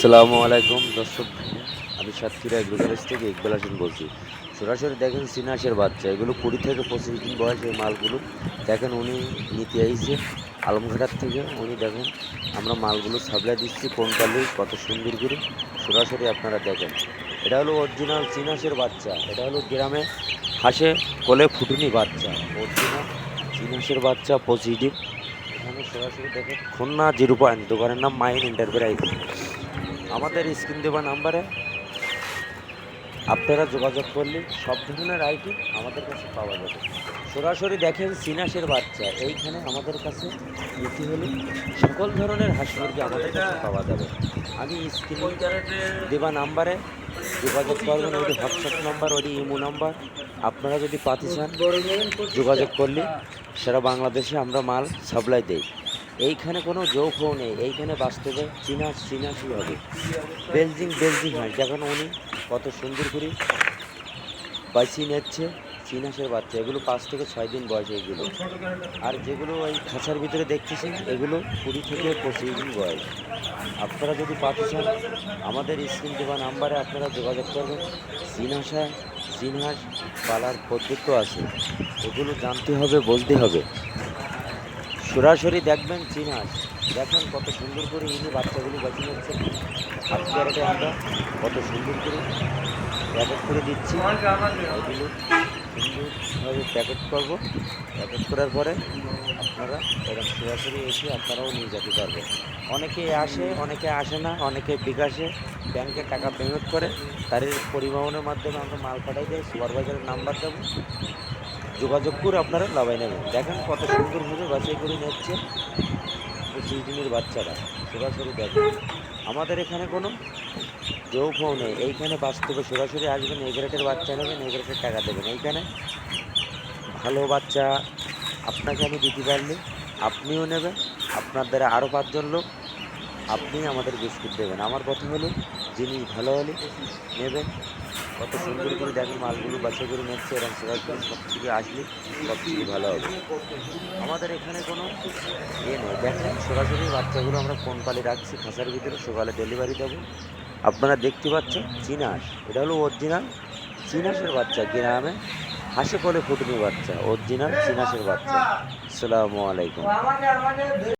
আসসালামু আলাইকুম দর্শক ভাইয়া, আমি সাতক্ষীরা এগ্রোগারেজ থেকে ইকবাল হাসান বলছি। সরাসরি দেখেন চিনাসের বাচ্চা, এগুলো 20 থেকে 25 দিন বয়স এই মালগুলো। দেখেন উনি নিতে আইছে আলমঘাটার থেকে। উনি দেখেন আমরা মালগুলো সাপ্লাই দিচ্ছি কোনকালে কত সুন্দর করে সরাসরি আপনারা দেখেন। এটা হলো অরিজিনাল চিনাসের বাচ্চা, এটা হলো গ্রামে হাসে কোলে ফুটুনি বাচ্চা, অরিজিনাল চিনাসের বাচ্চা পজিটিভ। এখানে সরাসরি দেখেন খুলনা 0 পয়েন্ট, দোকানের নাম মাইন এন্টারপ্রাইজ। আমাদের স্ক্রিন দেওয়া নাম্বারে আপনারা যোগাযোগ করলে সব ধরনের আইটেম আমাদের কাছে পাওয়া যাবে। সরাসরি দেখেন চিনাসের বাচ্চা, এইখানে আমাদের কাছে নিতে হলে সকল ধরনের হাঁস মুরগি আমাদের কাছে পাওয়া যাবে। আমি স্ক্রিন দেওয়া নাম্বারে যোগাযোগ করবেন, ওইটি হোয়াটসঅ্যাপ নাম্বার, ওইটি ইমো নাম্বার। আপনারা যদি পাতি চান যোগাযোগ করলে সারা বাংলাদেশে আমরা মাল সাপ্লাই দেই। এইখানে কোনো যৌখও নেই, এইখানে বাস্তবে চিনাসই হবে। বেলজিং হাঁস দেখেন উনি কত সুন্দর করে বাঁচিয়ে নিচ্ছে চিনাসের বাচ্চা। এগুলো 5 থেকে 6 দিন বয়স এইগুলো। আর যেগুলো ওই খাঁচার ভিতরে দেখতেছেন এগুলো 20 থেকে 25 দিন বয়স। আপনারা যদি পাতে চান আমাদের স্ক্রিন দেওয়া নাম্বারে আপনারা যোগাযোগ করবেন। চিনহাস পালার পদ্ধতি আছে, এগুলো জানতে হবে, বলতে হবে। সরাসরি দেখবেন চিনহাস, দেখেন কত সুন্দর করে ইনি বাচ্চাগুলি বাঁচিয়ে নিচ্ছেন। আজকে আমরা কত সুন্দর করে প্যাকেট করে দিচ্ছি। এগুলো সুন্দরভাবে প্যাকেট করব। প্যাকেট করার পরে আপনারা এরকম সরাসরি এসে আপনারাও নিয়ে যেতে পারবেন। অনেকে আসে, অনেকে আসে না, অনেকে বিকাশে ব্যাংকে টাকা পেমেন্ট করে, তার পরিবহনের মাধ্যমে আমরা মাল পাঠাই দেয়। সুপারভাইজারের নাম্বার দেবো, যোগাযোগ করে আপনারা লাভাই নেবেন। দেখেন কত সুন্দরভাবে বাছাই করে নিচ্ছে 25 দিনের বাচ্চারা। সরাসরি দেখেন আমাদের এখানে কোনো যৌখও নেই, এইখানে বাস্তবে সরাসরি আসবেন, এই গ্রেটের বাচ্চা নেবেন, এই গ্রেটের টাকা দেবেন। এইখানে ভালো বাচ্চা আপনাকে আমি দিতে পারলে আপনিও নেবেন, আপনার দ্বারা আরও 5 জন লোক আপনি আমাদের বিস্কুট দেবেন। আমার কথা হলো জিনিস ভালো হলে নেবেন। কত সুন্দর করে দেখেন মালগুলো বাছাই করে নিচ্ছে, এরকম সরাসরি সব থেকে আসলে সব থেকে ভালো হবে। আমাদের এখানে কোনো নেই, দেখেন সরাসরি বাচ্চাগুলো আমরা কোন পালে রাখছি খাঁচার ভিতরে, সকালে ডেলিভারি দেবো। আপনারা দেখতে পাচ্ছেন চিনাস, এটা হলো অরিজিনাল চিনাসের বাচ্চা, গ্রামে হাসে কোলে ফুটনি বাচ্চা, অরিজিনাল চিনাসের বাচ্চা। আসসালামু আলাইকুম।